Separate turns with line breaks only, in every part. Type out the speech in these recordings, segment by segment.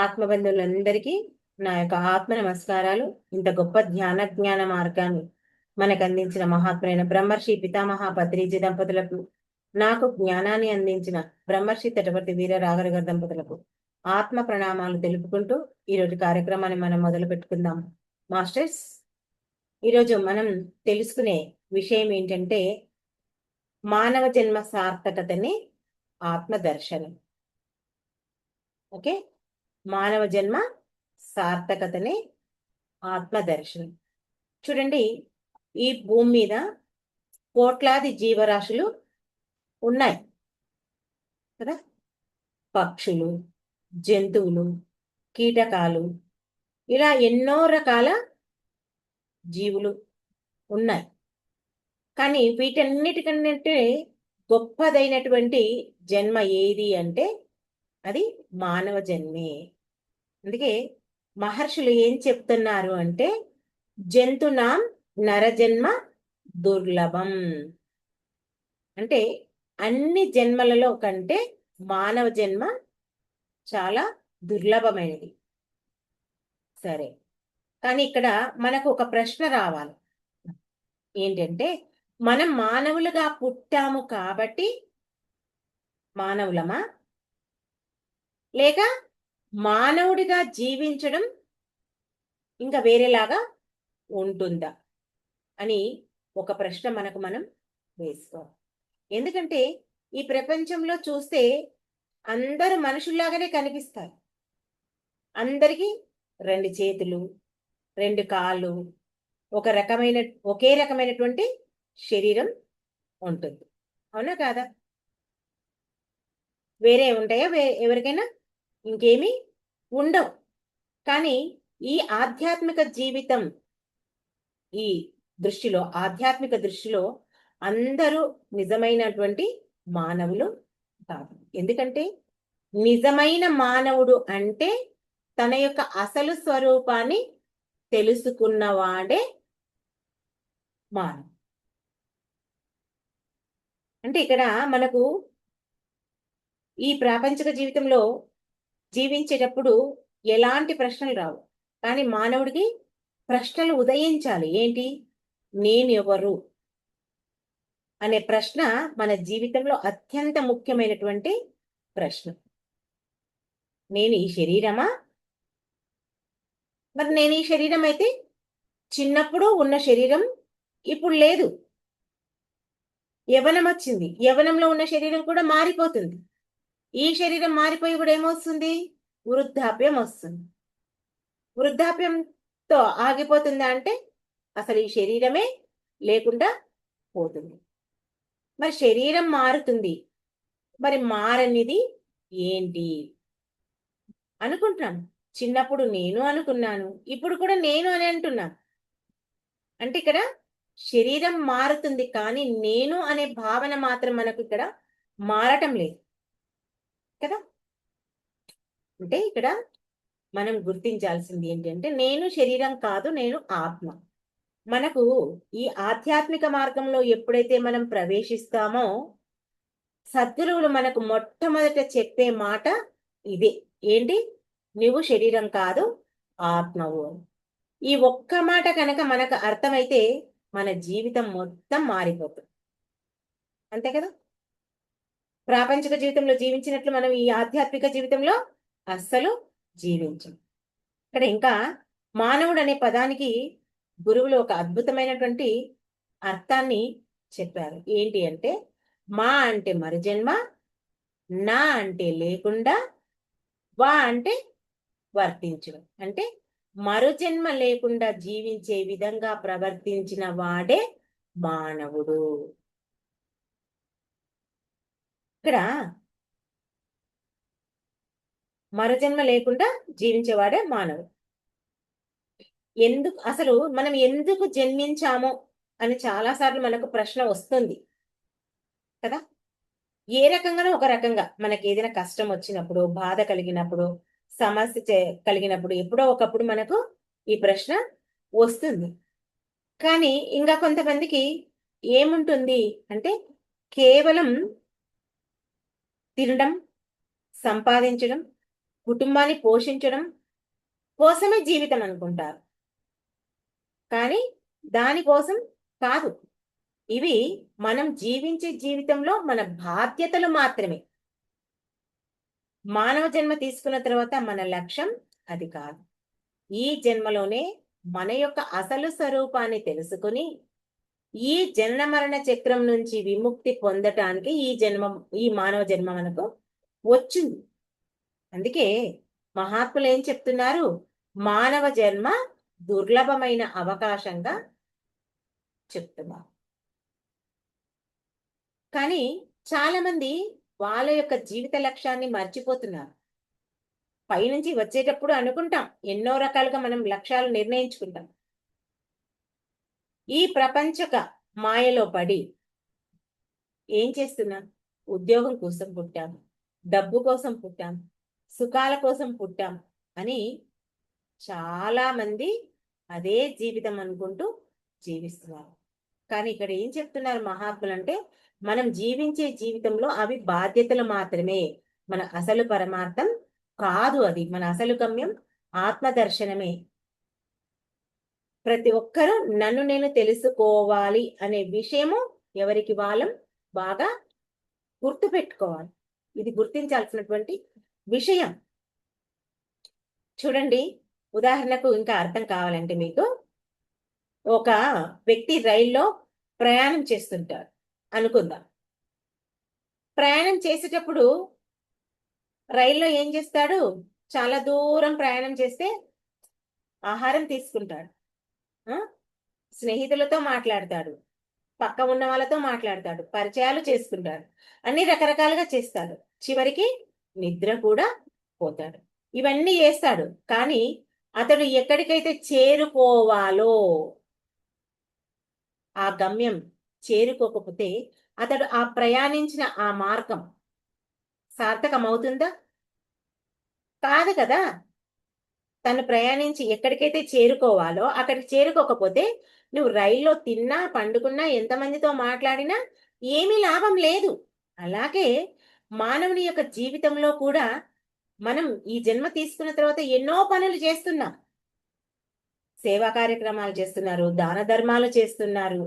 ఆత్మబంధువులందరికీ నా యొక్క ఆత్మ నమస్కారాలు. ఇంత గొప్ప జ్ఞాన మార్గాన్ని మనకు అందించిన మహాత్ములైన బ్రహ్మర్షి పితామహ పత్రిజీ దంపతులకు, నాకు జ్ఞానాన్ని అందించిన బ్రహ్మర్షి తటవర్తి వీర రాఘరగారి దంపతులకు ఆత్మ ప్రణామాలు తెలుపుకుంటూ ఈరోజు కార్యక్రమాన్ని మనం మొదలు పెట్టుకుందాం. మాస్టర్స్, ఈరోజు మనం తెలుసుకునే విషయం ఏంటంటే మానవ జన్మ సార్థకతని ఆత్మ దర్శనం. ఓకే, మానవ జన్మ సార్థకతనే ఆత్మదర్శనం. చూడండి, ఈ భూమి మీద కోట్లాది జీవరాశులు ఉన్నాయి కదా. పక్షులు, జంతువులు, కీటకాలు, ఇలా ఎన్నో రకాల జీవులు ఉన్నాయి. కానీ వీటన్నిటికంటే గొప్పదైనటువంటి జన్మ ఏది అంటే అది మానవ జన్మే. అందుకే మహర్షులు ఏం చెప్తున్నారు అంటే జంతునాం నరజన్మ దుర్లభం. అంటే అన్ని జన్మలలో కంటే మానవ జన్మ చాలా దుర్లభమైనది. సరే, కానీ ఇక్కడ మనకు ఒక ప్రశ్న రావాలి. ఏంటంటే మనం మానవులుగా పుట్టాము కాబట్టి మానవులమా, లేక మానవుడిగా జీవించడం ఇంకా వేరేలాగా ఉంటుందా అని ఒక ప్రశ్న మనకు మనం వేసుకోవాలి. ఎందుకంటే ఈ ప్రపంచంలో చూస్తే అందరూ మనుషుల్లాగానే కనిపిస్తారు. అందరికీ 2 చేతులు, 2 కాళ్ళు, ఒకే రకమైనటువంటి శరీరం ఉంటుంది. అవునా కాదా? వేరే ఉంటాయా? ఎవరికైనా ఇంకేమీ ఉండవు. కానీ ఈ ఆధ్యాత్మిక జీవితం, ఈ ఆధ్యాత్మిక దృష్టిలో అందరూ నిజమైనటువంటి మానవులు కాదు. ఎందుకంటే నిజమైన మానవుడు అంటే తన యొక్క అసలు స్వరూపాన్ని తెలుసుకున్నవాడే మానవుడు. అంటే ఇక్కడ మనకు ఈ ప్రాపంచిక జీవితంలో జీవించేటప్పుడు ఎలాంటి ప్రశ్నలు రావు. కానీ మానవుడికి ప్రశ్నలు ఉదయించాలి. ఏంటి? నేను ఎవరు అనే ప్రశ్న మన జీవితంలో అత్యంత ముఖ్యమైనటువంటి ప్రశ్న. నేను ఈ శరీరమా? మరి నేను ఈ శరీరం అయితే చిన్నప్పుడు ఉన్న శరీరం ఇప్పుడు లేదు. యవ్వనం వచ్చింది, యవ్వనంలో ఉన్న శరీరం కూడా మారిపోతుంది. ఈ శరీరం మారిపోయి కూడా ఏమొస్తుంది? వృద్ధాప్యం వస్తుంది. వృద్ధాప్యంతో ఆగిపోతుందా అంటే అసలు ఈ శరీరమే లేకుండా పోతుంది. మరి శరీరం మారుతుంది, మరి మారనిది ఏంటి అనుకుంటున్నాను. చిన్నప్పుడు నేను అనుకున్నాను, ఇప్పుడు కూడా నేను అని అంటున్నాను. అంటే ఇక్కడ శరీరం మారుతుంది, కానీ నేను అనే భావన మాత్రం మనకు ఇక్కడ మారటం లేదు కదా. అంటే ఇక్కడ మనం గుర్తించాల్సింది ఏంటంటే నేను శరీరం కాదు, నేను ఆత్మ. మనకు ఈ ఆధ్యాత్మిక మార్గంలో ఎప్పుడైతే మనం ప్రవేశిస్తామో సద్గురువులు మనకు మొట్టమొదట చెప్పే మాట ఇదే. ఏంటి? నువ్వు శరీరం కాదు, ఆత్మవు. ఈ ఒక్క మాట కనుక మనకు అర్థమైతే మన జీవితం మొత్తం మారిపోతుంది. అంతే కదా. ప్రాపంచిక జీవితంలో జీవించినట్లు మనం ఈ ఆధ్యాత్మిక జీవితంలో అస్సలు జీవించం. ఇక్కడ ఇంకా మానవుడు అనే పదానికి గురువులు ఒక అద్భుతమైనటువంటి అర్థాన్ని చెప్పారు. ఏంటి అంటే మా అంటే మరుజన్మ, నా అంటే లేకుండా, వా అంటే వర్తించడం. అంటే మరుజన్మ లేకుండా జీవించే విధంగా ప్రవర్తించిన వాడే మానవుడు. ఇక్కడ మరుజన్మ లేకుండా జీవించేవాడే మానవుడు. అసలు మనం ఎందుకు జన్మించామో అని చాలాసార్లు మనకు ప్రశ్న వస్తుంది కదా. ఏ రకంగానో ఒక రకంగా మనకి ఏదైనా కష్టం వచ్చినప్పుడు, బాధ కలిగినప్పుడు, సమస్య కలిగినప్పుడు ఎప్పుడో ఒకప్పుడు మనకు ఈ ప్రశ్న వస్తుంది. కానీ ఇంకా కొంతమందికి ఏముంటుంది అంటే కేవలం తినడం, సంపాదించడం, కుటుంబాన్ని పోషించడం కోసమే జీవితం అనుకుంటారు. కానీ దానికోసం కాదు. ఇవి మనం జీవించే జీవితంలో మన బాధ్యతలు మాత్రమే. మానవ జన్మ తీసుకున్న తర్వాత మన లక్ష్యం అది కాదు. ఈ జన్మలోనే మన యొక్క అసలు స్వరూపాన్ని తెలుసుకుని ఈ జనన మరణ చక్రం నుంచి విముక్తి పొందటానికి ఈ మానవ జన్మ మనకు వచ్చింది. అందుకే మహాత్ములు ఏం చెప్తున్నారు? మానవ జన్మ దుర్లభమైన అవకాశంగా చెప్తున్నారు. కానీ చాలా మంది వాళ్ళ యొక్క జీవిత లక్ష్యాన్ని మర్చిపోతున్నారు. పైనుంచి వచ్చేటప్పుడు అనుకుంటాం, ఎన్నో రకాలుగా మనం లక్ష్యాలు నిర్ణయించుకుంటాం. ఈ ప్రపంచక మాయలో పడి ఏం చేస్తున్నాం? ఉద్యోగం కోసం పుట్టాం, డబ్బు కోసం పుట్టాం, సుఖాల కోసం పుట్టాం అని చాలా మంది అదే జీవితం అనుకుంటూ జీవిస్తున్నారు. కానీ ఇక్కడ ఏం చెప్తున్నారు మహాత్ములు అంటే, మనం జీవించే జీవితంలో అవి బాధ్యతలు మాత్రమే, మన అసలు పరమార్థం కాదు. అది మన అసలు గమ్యం ఆత్మదర్శనమే. ప్రతి ఒక్కరూ నన్ను నేను తెలుసుకోవాలి అనే విషయము ఎవరికి వాళ్ళం బాగా గుర్తు పెట్టుకోవాలి. ఇది గుర్తించాల్సినటువంటి విషయం. చూడండి, ఉదాహరణకు ఇంకా అర్థం కావాలంటే మీకు, ఒక వ్యక్తి రైల్లో ప్రయాణం చేస్తుంటారు అనుకుందాం. ప్రయాణం చేసేటప్పుడు రైల్లో ఏం చేస్తాడు? చాలా దూరం ప్రయాణం చేస్తే ఆహారం తీసుకుంటాడు, స్నేహితులతో మాట్లాడతాడు, పక్క ఉన్న వాళ్ళతో మాట్లాడతాడు, పరిచయాలు చేసుకుంటాడు, అన్ని రకరకాలుగా చేస్తాడు. చివరికి నిద్ర కూడా పోతాడు. ఇవన్నీ చేస్తాడు. కానీ అతడు ఎక్కడికైతే చేరుకోవాలో ఆ గమ్యం చేరుకోకపోతే అతడు ఆ ప్రయాణించిన ఆ మార్గం సార్థకమవుతుందా? కాదు కదా. తను ప్రయాణించి ఎక్కడికైతే చేరుకోవాలో అక్కడికి చేరుకోకపోతే నువ్వు రైల్లో తిన్నా, పండుకున్నా, ఎంతమందితో మాట్లాడినా ఏమీ లాభం లేదు. అలాగే మానవుని యొక్క జీవితంలో కూడా మనం ఈ జన్మ తీసుకున్న తర్వాత ఎన్నో పనులు చేస్తున్నాం. సేవా కార్యక్రమాలు చేస్తున్నారు, దాన ధర్మాలు చేస్తున్నారు,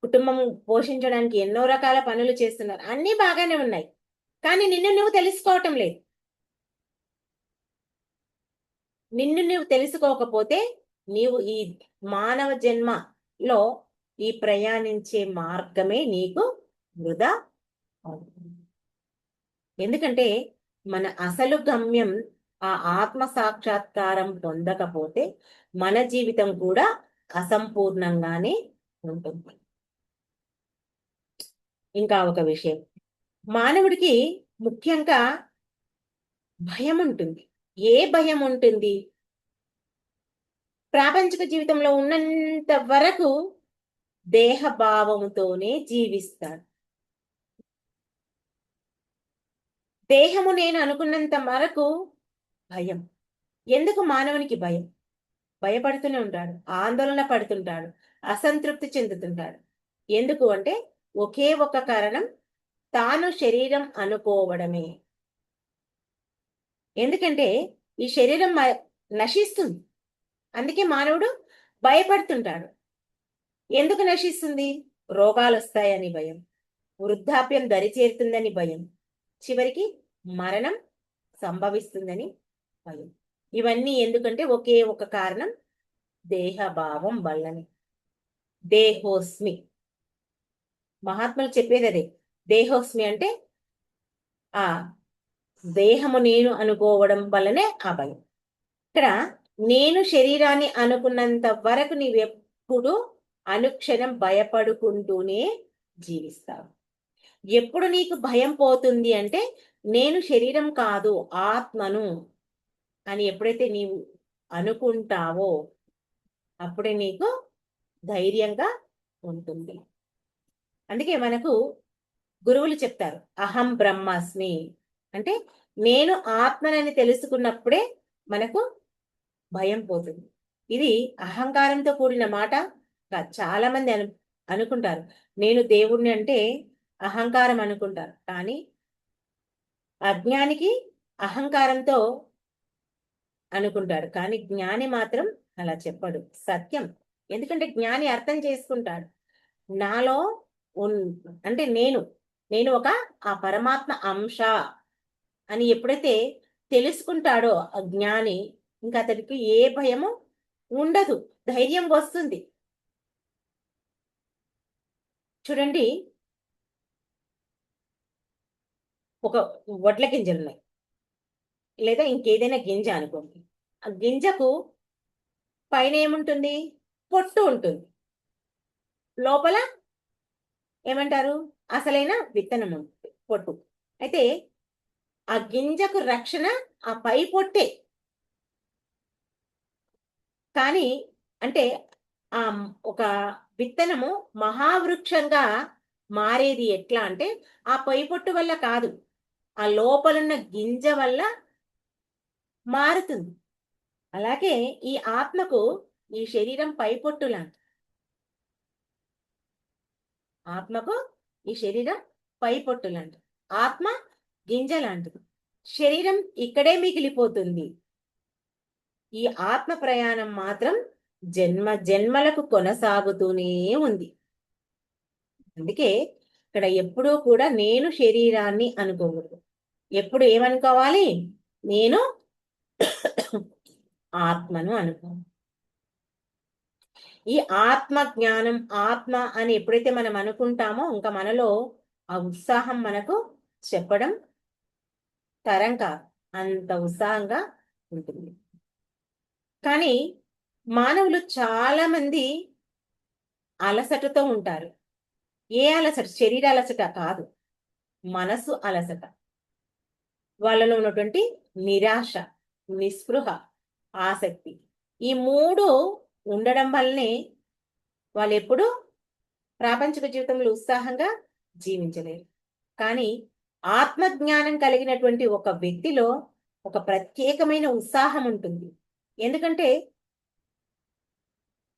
కుటుంబం పోషించడానికి ఎన్నో రకాల పనులు చేస్తున్నారు. అన్నీ బాగానే ఉన్నాయి. కానీ నిన్ను నువ్వు తెలుసుకోవటం లేదు. నిన్ను నువ్వు తెలుసుకోకపోతే నీవు ఈ మానవ జన్మలో ఈ ప్రయాణించే మార్గమే నీకు వృధా అవుతుంది. ఎందుకంటే మన అసలు గమ్యం ఆ ఆత్మ సాక్షాత్కారం పొందకపోతే మన జీవితం కూడా అసంపూర్ణంగానే ఉంటుంది. ఇంకా ఒక విషయం, మానవుడికి ముఖ్యంగా భయం ఉంటుంది. ఏ భయం ఉంటుంది? ప్రాపంచిక జీవితంలో ఉన్నంత వరకు దేహ భావముతోనే జీవిస్తాడు. దేహము నేను అనుకున్నంత వరకు భయం. ఎందుకు మానవునికి భయం? భయపడుతూనే ఉంటాడు, ఆందోళన పడుతుంటాడు, అసంతృప్తి చెందుతుంటాడు. ఎందుకు అంటే ఒకే ఒక కారణం, తాను శరీరం అనుకోవడమే. ఎందుకంటే ఈ శరీరం నశిస్తుంది. అందుకే మానవుడు భయపడుతుంటాడు. ఎందుకు నశిస్తుంది? రోగాలు వస్తాయని భయం, వృద్ధాప్యం దరిచేరుతుందని భయం, చివరికి మరణం సంభవిస్తుందని భయం. ఇవన్నీ ఎందుకంటే ఒకే ఒక కారణం, దేహభావం వల్లనే. దేహోస్మి, మహాత్ములు చెప్పేది అదే. దేహోస్మి అంటే ఆ దేహము నేను అనుకోవడం వల్లనే ఆ భయం. ఇక్కడ నేను శరీరాన్ని అనుకున్నంత వరకు నీవెప్పుడు అనుక్షణం భయపడుకుంటూనే జీవిస్తావు. ఎప్పుడు నీకు భయం పోతుంది అంటే, నేను శరీరం కాదు ఆత్మను అని ఎప్పుడైతే నీవు అనుకుంటావో అప్పుడే నీకు ధైర్యంగా ఉంటుంది. అందుకే మనకు గురువులు చెప్తారు, అహం బ్రహ్మాస్మి అంటే నేను ఆత్మనని తెలుసుకున్నప్పుడే మనకు భయం పోతుంది. ఇది అహంకారంతో కూడిన మాట కాదు. చాలా మంది అనుకుంటారు నేను దేవుణ్ణి అంటే అహంకారం అనుకుంటారు. కానీ అజ్ఞానికి అహంకారంతో అనుకుంటాడు. కానీ జ్ఞాని మాత్రం అలా చెప్పడు. సత్యం. ఎందుకంటే జ్ఞాని అర్థం చేసుకుంటాడు. నాలో ఉన్ అంటే నేను ఒక ఆ పరమాత్మ అంశ అని ఎప్పుడైతే తెలుసుకుంటాడో ఆ జ్ఞాని, ఇంకా అతడికి ఏ భయము ఉండదు. ధైర్యం వస్తుంది. చూడండి, ఒక వడ్ల గింజలున్నాయి. లేదా ఇంకేదైనా గింజ అనుకోండి. ఆ గింజకు పైన ఏముంటుంది? పొట్టు ఉంటుంది. లోపల ఏమంటారు? అసలైన విత్తనం ఉంటుంది, పొట్టు. అయితే ఆ గింజకు రక్షణ ఆ పై పొట్టే. కానీ అంటే ఆ ఒక విత్తనము మహావృక్షంగా మారేది ఎట్లా అంటే ఆ పై పొట్టు వల్ల కాదు. ఆ లోపలున్న గింజ వల్ల మారుతుంది. అలాగే ఈ ఆత్మకు ఈ శరీరం పై పొట్టు లాంటిది. ఆత్మకు ఈ శరీరం పై పొట్టు లాంటిది. ఆత్మ గింజ లాంటిది. శరీరం ఇక్కడే మిగిలిపోతుంది. ఈ ఆత్మ ప్రయాణం మాత్రం జన్మ జన్మలకు కొనసాగుతూనే ఉంది. అందుకే ఇక్కడ ఎప్పుడూ కూడా నేను శరీరాన్ని అనుకోకూడదు. ఎప్పుడు ఏమనుకోవాలి? నేను ఆత్మను అనుకోవాలి. ఈ ఆత్మ జ్ఞానం, ఆత్మ అని ఎప్పుడైతే మనం అనుకుంటామో ఇంకా మనలో ఆ ఉత్సాహం మనకు చెప్పడం తరం కాదు. అంత ఉత్సాహంగా ఉంటుంది. కానీ మానవులు చాలా మంది అలసటతో ఉంటారు. ఏ అలసట? శరీర అలసట కాదు, మనసు అలసట. వాళ్ళలో ఉన్నటువంటి నిరాశ, నిస్పృహ, ఆసక్తి, ఈ మూడు ఉండడం వల్లనే వాళ్ళు ఎప్పుడు ప్రాపంచిక జీవితంలో ఉత్సాహంగా జీవించలేరు. కానీ ఆత్మజ్ఞానం కలిగినటువంటి ఒక వ్యక్తిలో ఒక ప్రత్యేకమైన ఉత్సాహం ఉంటుంది. ఎందుకంటే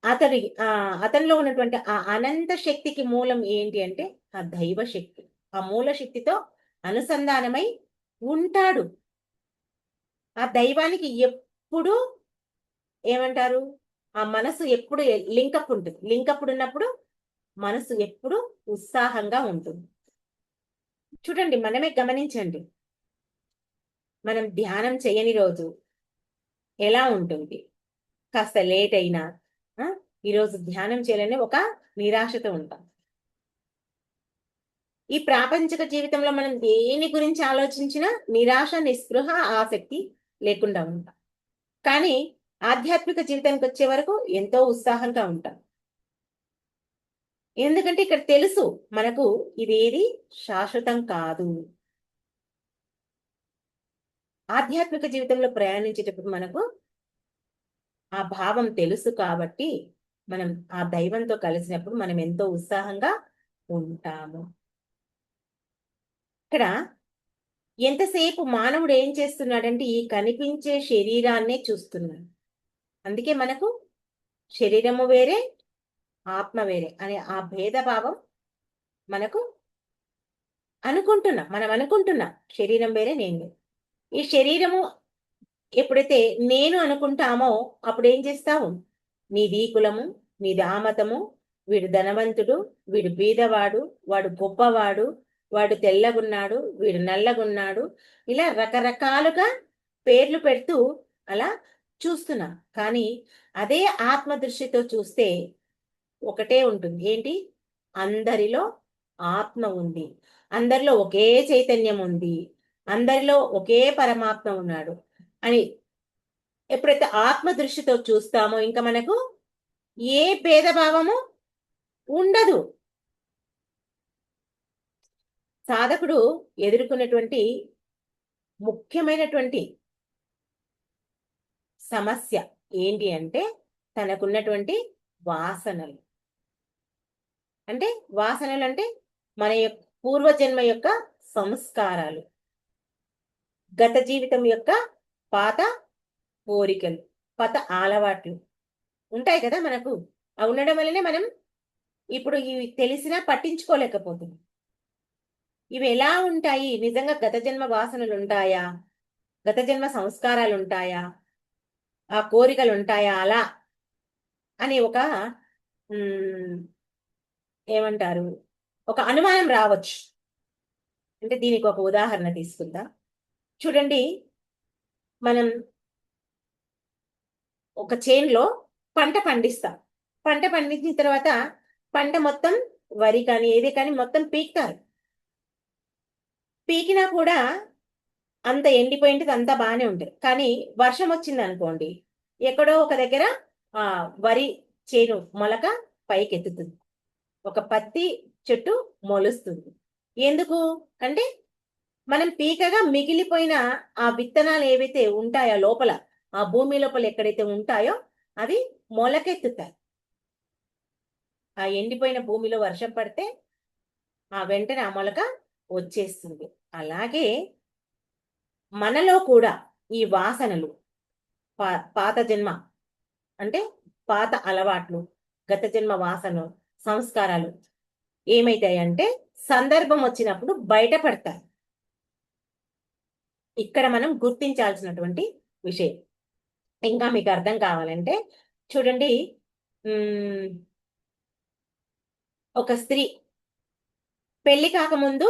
అతడి అతనిలో ఉన్నటువంటి ఆ అనంత శక్తికి మూలం ఏంటి అంటే ఆ దైవ శక్తి. ఆ మూల శక్తితో అనుసంధానమై ఉంటాడు. ఆ దైవానికి ఎప్పుడు ఏమంటారు? ఆ మనసు ఎప్పుడు లింకప్ ఉంటుంది. లింకప్ ఉన్నప్పుడు మనసు ఎప్పుడు ఉత్సాహంగా ఉంటుంది. చూడండి, మనమే గమనించండి. మనం ధ్యానం చేయని రోజు ఎలా ఉంటుంది? కాస్త లేట్ అయినా ఈరోజు ధ్యానం చేయాలని ఒక నిరాశతో ఉంటాం. ఈ ప్రాపంచిక జీవితంలో మనం దేని గురించి ఆలోచించినా నిరాశ, నిస్పృహ, ఆసక్తి లేకుండా ఉంటాం. కానీ ఆధ్యాత్మిక జీవితానికి వచ్చే వరకు ఎంతో ఉత్సాహంగా ఉంటాం. ఎందుకంటే ఇక్కడ తెలుసు మనకు ఇదేది శాశ్వతం కాదు. ఆధ్యాత్మిక జీవితంలో ప్రయాణించేటప్పుడు మనకు ఆ భావం తెలుసు కాబట్టి మనం ఆ దైవంతో కలిసినప్పుడు మనం ఎంతో ఉత్సాహంగా ఉంటాము. ఇక్కడ ఎంతసేపు మానవుడు ఏం చేస్తున్నాడంటే ఈ కనిపించే శరీరాన్నే చూస్తున్నాడు. అందుకే మనకు శరీరము వేరే, ఆత్మ వేరే అనే ఆ భేదభావం మనకు మనం అనుకుంటున్నాం శరీరం వేరే, నేను వేరే. ఈ శరీరము ఎప్పుడైతే నేను అనుకుంటామో అప్పుడు ఏం చేస్తావు? నీది కులము, నీది ఆ మతము, వీడు ధనవంతుడు, వీడు బీదవాడు, వాడు గొప్పవాడు, వాడు తెల్లగున్నాడు, వీడు నల్లగున్నాడు, ఇలా రకరకాలుగా పేర్లు పెడుతూ అలా చూస్తున్నా. కానీ అదే ఆత్మ దృష్టితో చూస్తే ఒకటే ఉంటుంది. ఏంటి? అందరిలో ఆత్మ ఉంది. అందరిలో ఒకే చైతన్యం ఉంది. అందరిలో ఒకే పరమాత్మ ఉన్నాడు అని ఎప్పుడైతే ఆత్మ దృష్టితో చూస్తామో ఇంకా మనకు ఏ భేదభావము ఉండదు. సాధకుడు ఎదుర్కొన్నటువంటి ముఖ్యమైనటువంటి సమస్య ఏంటి అంటే తనకున్నటువంటి వాసనలు. అంటే వాసనలు అంటే మన యొక్క పూర్వజన్మ యొక్క సంస్కారాలు, గత జీవితం యొక్క పాత కోరికలు, పాత అలవాట్లు ఉంటాయి కదా మనకు. అవి ఉండడం వల్లనే మనం ఇప్పుడు ఇవి తెలిసినా పట్టించుకోలేకపోతున్నాం. ఇవి ఎలా ఉంటాయి? నిజంగా గత జన్మ వాసనలు ఉంటాయా? గత జన్మ సంస్కారాలు ఉంటాయా, ఆ కోరికలు ఉంటాయా అలా అని ఒక ఏమంటారు, ఒక అనుమానం రావచ్చు. అంటే దీనికి ఒక ఉదాహరణ తీసుకుందాం. చూడండి, మనం ఒక చేన్లో పంట పండిస్తాం. పంట పండించిన తర్వాత పంట మొత్తం, వరి కానీ ఏది కానీ మొత్తం పీకుతారు. పీకినా కూడా అంత ఎండిపోయింది, అంతా బాగానే ఉంటుంది. కానీ వర్షం వచ్చింది అనుకోండి, ఎక్కడో ఒక దగ్గర ఆ వరి చేను మొలక పైకెత్తుతుంది, ఒక పత్తి చెట్టు మొలుస్తుంది. ఎందుకు అంటే మనం పీకగా మిగిలిపోయిన ఆ విత్తనాలు ఏవైతే ఉంటాయో లోపల, ఆ భూమి లోపల ఎక్కడైతే ఉంటాయో అవి మొలకెత్తుతాయి. ఆ ఎండిపోయిన భూమిలో వర్షం పడితే ఆ వెంటనే ఆ మొలక వచ్చేస్తుంది. అలాగే మనలో కూడా ఈ వాసనలు, పాత జన్మ అంటే పాత అలవాట్లు, గత జన్మ వాసనలు, సంస్కారాలు ఏమైతాయంటే సందర్భం వచ్చినప్పుడు బయటపడతాయి. ఇక్కడ మనం గుర్తించాల్సినటువంటి విషయం. ఇంకా మీకు అర్థం కావాలంటే చూడండి, ఒక స్త్రీ పెళ్లి కాకముందు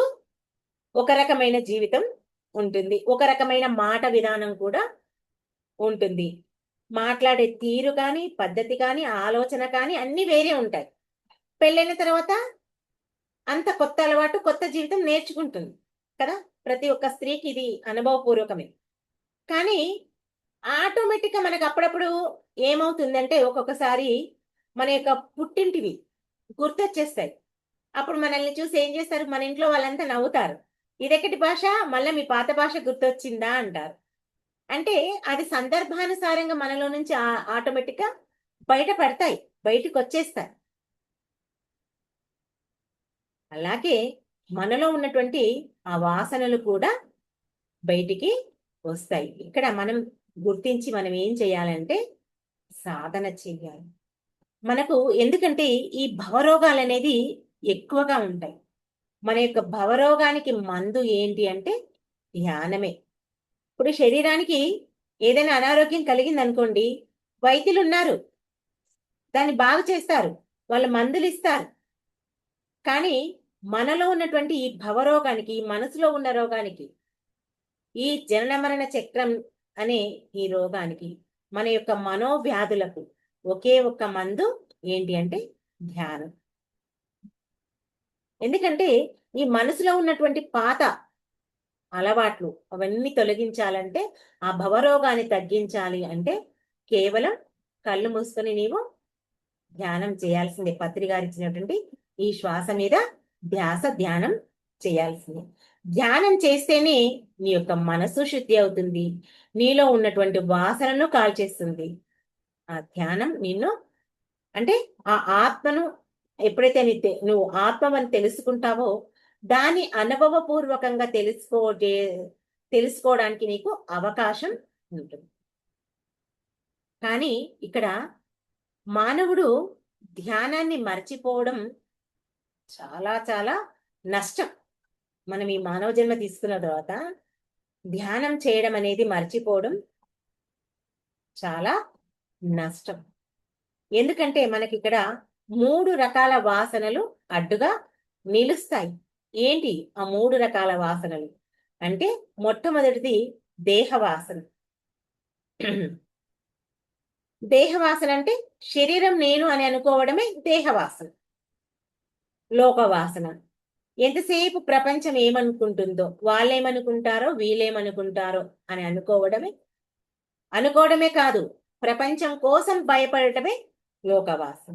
ఒక రకమైన జీవితం ఉంటుంది, ఒక రకమైన మాట విధానం కూడా ఉంటుంది. మాట్లాడే తీరు కానీ, పద్ధతి కానీ, ఆలోచన కానీ అన్ని వేరే ఉంటాయి. పెళ్ళైన తర్వాత అంత కొత్త అలవాటు, కొత్త జీవితం నేర్చుకుంటుంది కదా. ప్రతి ఒక్క స్త్రీకి ఇది అనుభవపూర్వకమే. కానీ ఆటోమేటిక్ గా మనకు అప్పుడప్పుడు ఏమవుతుందంటే ఒక్కొక్కసారి మన యొక్క పుట్టింటివి గుర్తొచ్చేస్తాయి. అప్పుడు మనల్ని చూసి ఏం చేస్తారు, మన ఇంట్లో వాళ్ళంతా నవ్వుతారు. ఇదెక్కటి భాష, మళ్ళీ మీ పాత భాష గుర్తొచ్చిందా అంటారు. అంటే అది సందర్భానుసారంగా మనలో నుంచి ఆటోమేటిక్ గా బయట పడతాయి, బయటకు వచ్చేస్తాయి. అలాగే మనలో ఉన్నటువంటి ఆ వాసనలు కూడా బయటికి వస్తాయి. ఇక్కడ మనం గుర్తించి మనం ఏం చేయాలంటే సాధన చెయ్యాలి. మనకు ఎందుకంటే ఈ భవరోగాలు అనేది ఎక్కువగా ఉంటాయి. మన యొక్క భవరోగానికి మందు ఏంటి అంటే ధ్యానమే. ఇప్పుడు శరీరానికి ఏదైనా అనారోగ్యం కలిగింది అనుకోండి, వైద్యులు ఉన్నారు, దాన్ని బాగు చేస్తారు, వాళ్ళు మందులు ఇస్తారు. కానీ మనలో ఉన్నటువంటి ఈ భవరోగానికి, ఈ మనసులో ఉన్న రోగానికి, ఈ జనన మరణ చక్రం అనే ఈ రోగానికి, మన యొక్క మనోవ్యాధులకు ఒకే ఒక్క మందు ఏంటి అంటే ధ్యానం. ఎందుకంటే ఈ మనసులో ఉన్నటువంటి పాత అలవాట్లు అవన్నీ తొలగించాలంటే, ఆ భవరోగాన్ని తగ్గించాలి అంటే కేవలం కళ్ళు మూసుకొని నీవు ధ్యానం చేయాల్సిందే. పత్రి గారు ఇచ్చినటువంటి ఈ శ్వాస మీద ధ్యానం చేయాల్సిందే. ధ్యానం చేస్తేనే నీ యొక్క మనసు శుద్ధి అవుతుంది, నీలో ఉన్నటువంటి వాసనను కాల్చేస్తుంది. ఆ ధ్యానం నిన్ను అంటే ఆ ఆత్మను ఎప్పుడైతే నువ్వు ఆత్మని తెలుసుకుంటావో దాని అనుభవపూర్వకంగా తెలుసుకోవడానికి నీకు అవకాశం ఉంటుంది. కానీ ఇక్కడ మానవుడు ధ్యానాన్ని మర్చిపోవడం చాలా చాలా నష్టం. మనం ఈ మానవ జన్మ తీసుకున్న తర్వాత ధ్యానం చేయడం అనేది మర్చిపోవడం చాలా నష్టం. ఎందుకంటే మనకి ఇక్కడ 3 రకాల వాసనలు అడ్డుగా నిలుస్తాయి. ఏంటి ఆ 3 రకాల వాసనలు అంటే మొట్టమొదటిది దేహవాసన. దేహవాసన అంటే శరీరం నేను అని అనుకోవడమే దేహవాసన. లోకవాసన ఎంతసేపు ప్రపంచం ఏమనుకుంటుందో, వాళ్ళేమనుకుంటారో వీళ్ళేమనుకుంటారో అని అనుకోవడమే కాదు, ప్రపంచం కోసం భయపడటమే లోకవాసన.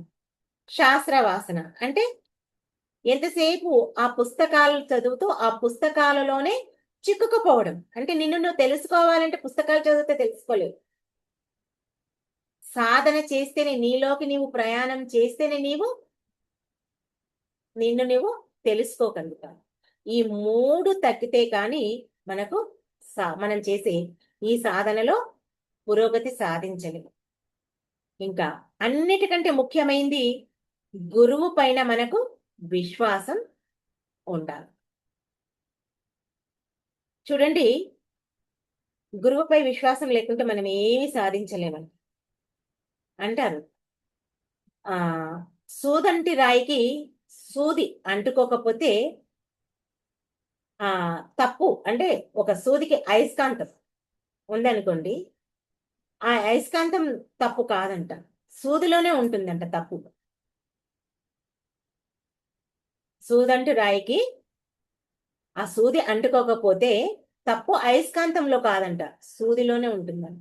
శాస్త్రవాసన అంటే ఎంతసేపు ఆ పుస్తకాలు చదువుతూ ఆ పుస్తకాలలోనే చిక్కుకుపోవడం. అంటే నిన్ను నువ్వు తెలుసుకోవాలంటే పుస్తకాలు చదివితే తెలుసుకోలేవు. సాధన చేస్తేనే, నీలోకి నీవు ప్రయాణం చేస్తేనే నిన్ను నువ్వు తెలుసుకోగలుగుతావు. ఈ 3 తగ్గితే కానీ మనకు మనం చేసే ఈ సాధనలో పురోగతి సాధించలేము. ఇంకా అన్నిటికంటే ముఖ్యమైనది గురువు పైన మనకు విశ్వాసం ఉండాలి. చూడండి, గురువుపై విశ్వాసం లేకుంటే మనం ఏమి సాధించలేమని అంటారు. ఆ సూదంటి రాయికి సూది అంటుకోకపోతే తప్పు. అంటే ఒక సూదికి అయస్కాంతం ఉందనుకోండి, ఆ అయస్కాంతం తప్పు కాదంట, సూదిలోనే ఉంటుందంట తప్పు. సూదంటు రాయికి ఆ సూది అంటుకోకపోతే తప్పు అయస్కాంతంలో కాదంట, సూదిలోనే ఉంటుందంట.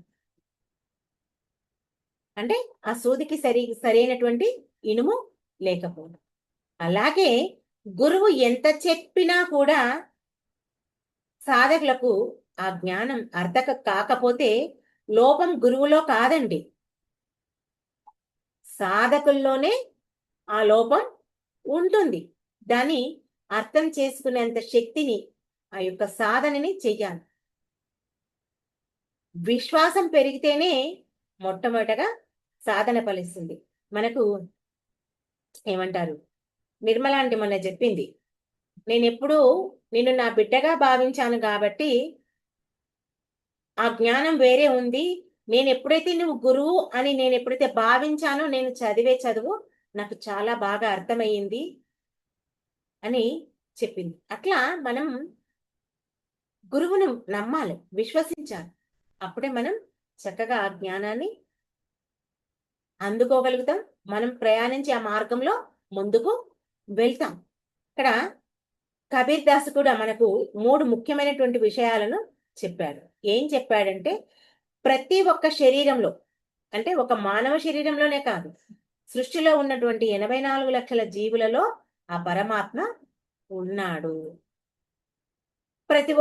అంటే ఆ సూదికి సరైనటువంటి ఇనుము లేకపోవడం. అలాగే గురువు ఎంత చెప్పినా కూడా సాధకులకు ఆ జ్ఞానం అర్థక కాకపోతే లోపం గురువులో కాదండి, సాధకుల్లోనే ఆ లోపం ఉంటుంది. దాన్ని అర్థం చేసుకునేంత శక్తిని, ఆ యొక్క సాధనని చెయ్యాలి. విశ్వాసం పెరిగితేనే మొట్టమొదటగా సాధన ఫలిస్తుంది. మనకు ఏమంటారు, నిర్మల అంటే మొన్న చెప్పింది, నేనెప్పుడూ నిన్ను నా బిడ్డగా భావించాను కాబట్టి ఆ జ్ఞానం వేరే ఉంది. నేను ఎప్పుడైతే నువ్వు గురువు అని నేను ఎప్పుడైతే భావించానో, నేను చదివే చదువు నాకు చాలా బాగా అర్థమయ్యింది అని చెప్పింది. అట్లా మనం గురువును నమ్మాలి, విశ్వసించాలి. అప్పుడే మనం చక్కగా ఆ జ్ఞానాన్ని అందుకోగలుగుతాం. మనం ప్రయాణించి ఆ మార్గంలో ముందుకు వెళ్తాం. ఇక్కడ కబీర్ దాస్ కూడా మనకు 3 ముఖ్యమైనటువంటి విషయాలను చెప్పాడు. ఏం చెప్పాడంటే, ప్రతి ఒక్క శరీరంలో, అంటే ఒక మానవ శరీరంలోనే కాదు, సృష్టిలో ఉన్నటువంటి 84 లక్షల జీవులలో ఆ పరమాత్మ ఉన్నాడు. ప్రతి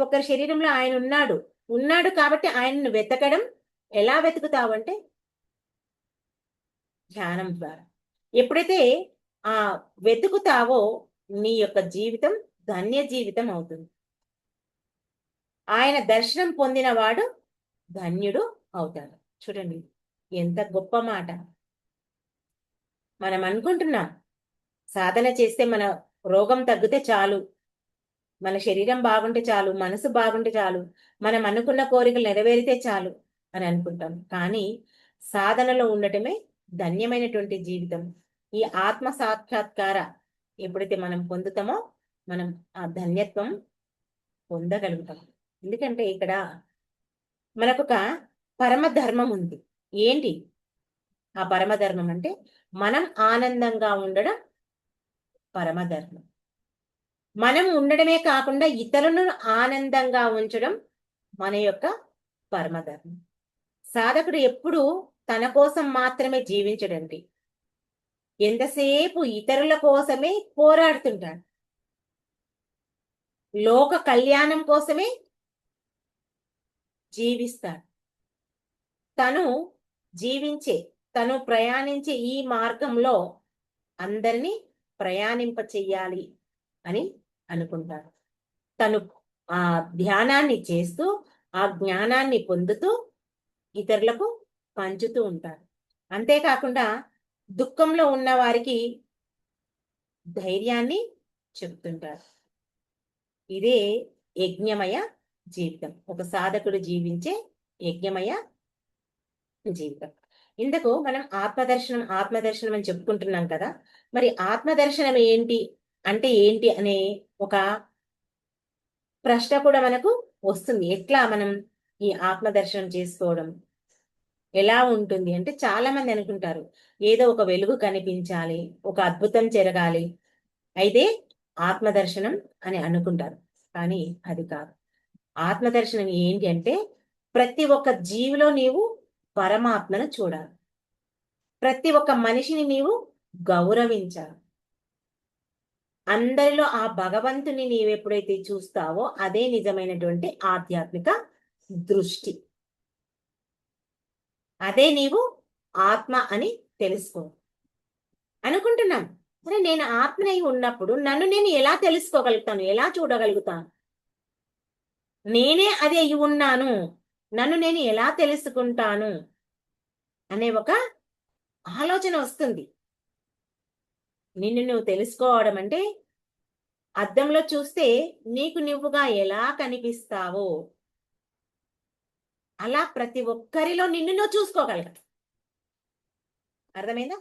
ఒక్కరి శరీరంలో ఆయన ఉన్నాడు. ఉన్నాడు కాబట్టి ఆయనను వెతకడం ఎలా వెతుకుతావంటే ధ్యానం ద్వారా. ఎప్పుడైతే ఆ వెతుకుతావో నీ యొక్క జీవితం ధన్య జీవితం అవుతుంది. ఆయన దర్శనం పొందినవాడు ధన్యుడు అవుతాడు. చూడండి ఎంత గొప్ప మాట. మనం అనుకుంటున్నాం సాధన చేస్తే మన రోగం తగ్గితే చాలు, మన శరీరం బాగుంటే చాలు, మనసు బాగుంటే చాలు, మనం అనుకున్న కోరికలు నెరవేరితే చాలు అని అనుకుంటాం. కానీ సాధనలో ఉండటమే ధన్యమైనటువంటి జీవితం. ఈ ఆత్మ సాక్షాత్కార ఎప్పుడైతే మనం పొందుతామో మనం ఆ ధన్యత్వం పొందగలుగుతాం. ఎందుకంటే ఇక్కడ మనకొక పరమ ధర్మం ఉంది. ఏంటి ఆ పరమధర్మం అంటే, మనం ఆనందంగా ఉండడం పరమధర్మం. మనం ఉండడమే కాకుండా ఇతరులను ఆనందంగా ఉంచడం మన యొక్క పరమధర్మం. సాధకుడు ఎప్పుడు తన కోసం మాత్రమే జీవించడండి, ఎంతసేపు ఇతరుల కోసమే పోరాడుతుంటాడు. లోక కళ్యాణం కోసమే జీవిస్తాడు. తను జీవించే, తను ప్రయాణించే ఈ మార్గంలో అందరినీ ప్రయాణింప చెయ్యాలి అని అనుకుంటాడు. తను ఆ ధ్యానాన్ని చేస్తూ ఆ జ్ఞానాన్ని పొందుతూ ఇతరులకు పంచుతూ ఉంటారు. అంతేకాకుండా దుఃఖంలో ఉన్న వారికి ధైర్యాన్ని చెప్తుంటారు. ఇదే యజ్ఞమయ జీవితం, ఒక సాధకుడు జీవించే యజ్ఞమయ జీవితం. ఇందుకు మనం ఆత్మదర్శనం ఆత్మదర్శనం అని చెప్పుకుంటున్నాం కదా. మరి ఆత్మదర్శనం ఏంటి అంటే ఏంటి అనే ఒక ప్రశ్న కూడా మనకు వస్తుంది. ఎట్లా మనం ఈ ఆత్మదర్శనం చేసుకోవడం ఎలా ఉంటుంది అంటే, చాలా మంది అనుకుంటారు ఏదో ఒక వెలుగు కనిపించాలి, ఒక అద్భుతం జరగాలి, అయితే ఆత్మదర్శనం అని అనుకుంటారు. కానీ అది కాదు. ఆత్మదర్శనం ఏంటి అంటే, ప్రతి ఒక్క జీవిలో నీవు పరమాత్మను చూడాలి. ప్రతి ఒక్క మనిషిని నీవు గౌరవించాలి. అందరిలో ఆ భగవంతుని నీవెప్పుడైతే చూస్తావో అదే నిజమైనటువంటి ఆధ్యాత్మిక దృష్టి. అదే నీవు ఆత్మ అని తెలుసుకో అనుకుంటున్నాం. సరే, నేను ఆత్మనై ఉన్నప్పుడు నన్ను నేను ఎలా తెలుసుకోగలుగుతాను, ఎలా చూడగలుగుతాను? నేనే అది అయి ఉన్నాను, నన్ను నేను ఎలా తెలుసుకుంటాను అనే ఒక ఆలోచన వస్తుంది. నిన్ను నువ్వు తెలుసుకోవడం అంటే, అద్దంలో చూస్తే నీకు నువ్వుగా ఎలా కనిపిస్తావో అలా ప్రతి ఒక్కరిలో నిన్ను నువ్వు చూసుకోగలగాలి. అర్థమైందా?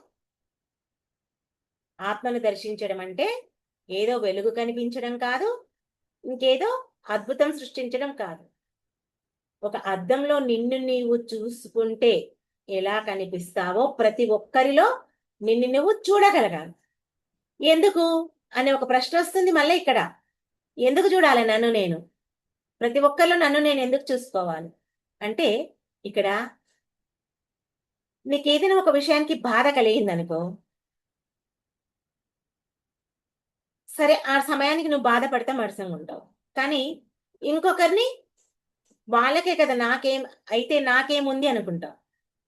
ఆత్మను దర్శించడం అంటే ఏదో వెలుగు కనిపించడం కాదు, ఇంకేదో అద్భుతం సృష్టించడం కాదు. ఒక అద్దంలో నిన్ను నీవు చూసుకుంటే ఎలా కనిపిస్తావో ప్రతి ఒక్కరిలో నిన్ను నువ్వు చూడగలగాలి. ఎందుకు అనే ఒక ప్రశ్న వస్తుంది మళ్ళీ ఇక్కడ. ఎందుకు చూడాలి నన్ను నేను? ప్రతి ఒక్కరిలో నన్ను నేను ఎందుకు చూసుకోవాలి అంటే, ఇక్కడ నీకు ఏదైనా ఒక విషయానికి బాధ కలిగింది అనుకో, సరే ఆ సమయానికి నువ్వు బాధపడితే మరసంగా ఉంటావు. కానీ ఇంకొకరిని వాళ్ళకే కదా నాకేముంది అనుకుంటావు.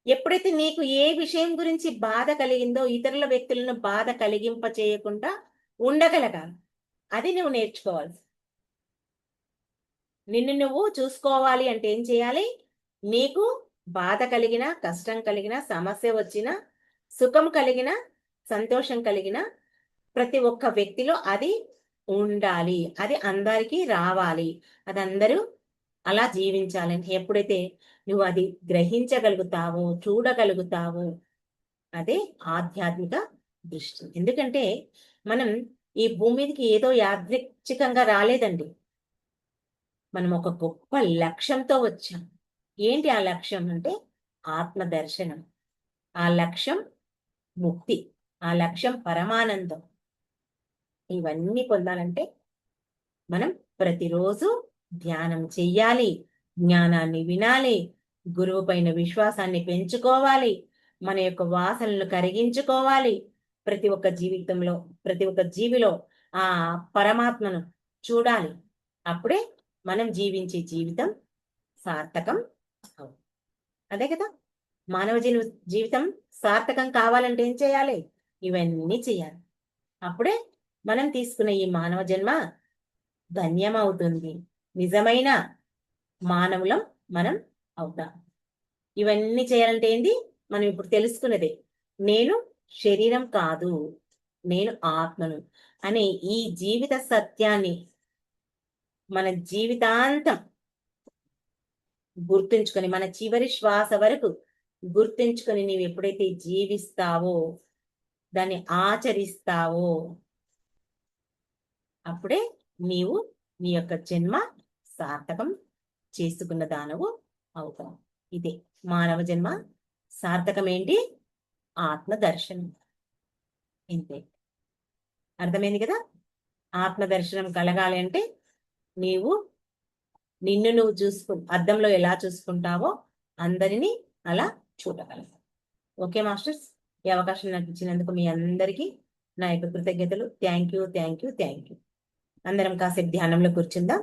ఎప్పుడైతే నీకు ఏ విషయం గురించి బాధ కలిగిందో ఇతరుల వ్యక్తులను బాధ కలిగింప చేయకుండా ఉండగలగాలి. అది నువ్వు నేర్చుకోవాలి. నిన్ను నువ్వు చూసుకోవాలి అంటే ఏం చేయాలి? నీకు బాధ కలిగిన, కష్టం కలిగిన, సమస్య వచ్చిన, సుఖం కలిగిన, సంతోషం కలిగిన ప్రతి ఒక్క వ్యక్తిలో అది ఉండాలి. అది అందరికీ రావాలి. అది అందరూ అలా జీవించాలని ఎప్పుడైతే నువ్వు అది గ్రహించగలుగుతావో, చూడగలుగుతావో, అదే ఆధ్యాత్మిక దృష్టి. ఎందుకంటే మనం ఈ భూమి మీదకి ఏదో యాదృచ్ఛికంగా రాలేదండి. మనం ఒక గొప్ప లక్ష్యంతో వచ్చాం. ఏంటి ఆ లక్ష్యం అంటే ఆత్మ దర్శనం. ఆ లక్ష్యం ముక్తి. ఆ లక్ష్యం పరమానందం. ఇవన్నీ పొందాలంటే మనం ప్రతిరోజు ధ్యానం చెయ్యాలి, జ్ఞానాన్ని వినాలి, గురువు పైన విశ్వాసాన్ని పెంచుకోవాలి, మన యొక్క వాసనలు కరిగించుకోవాలి. ప్రతి ఒక్క జీవితంలో, ప్రతి ఒక్క జీవిలో ఆ పరమాత్మను చూడాలి. అప్పుడే మనం జీవించే జీవితం సార్థకం అవుతుంది. అదే కదా, మానవ జీవితం సార్థకం కావాలంటే ఏం చేయాలి? ఇవన్నీ చేయాలి. అప్పుడే మనం తీసుకున్న ఈ మానవ జన్మ ధన్యమవుతుంది. నిజమైన మానవులం మనం అవుతాం. ఇవన్నీ చేయాలంటే ఏంది? మనం ఇప్పుడు తెలుసుకున్నదే, నేను శరీరం కాదు, నేను ఆత్మను అనే ఈ జీవిత సత్యాన్ని మన జీవితాంతం గుర్తుంచుకొని, మన చివరి శ్వాస వరకు గుర్తుంచుకొని నీవు ఎప్పుడైతే జీవిస్తావో, దాన్ని ఆచరిస్తావో, అప్పుడే నీవు నీ యొక్క జన్మ సార్థకం చేసుకున్న దానవు అవుతావు. ఇదే మానవ జన్మ సార్థకం ఏంటి? ఆత్మ దర్శనం. ఇంతే. అర్థమైంది కదా? ఆత్మ దర్శనం కలగాలి అంటే నీవు నిన్ను నువ్వు అద్దంలో ఎలా చూసుకుంటావో అందరినీ అలా చూడగలవు. ఓకే మాస్టర్స్, ఈ అవకాశం నాకు ఇచ్చినందుకు మీ అందరికీ నా యొక్క కృతజ్ఞతలు. Thank you. అందరం కాసేపు ధ్యానంలో కూర్చుందాం.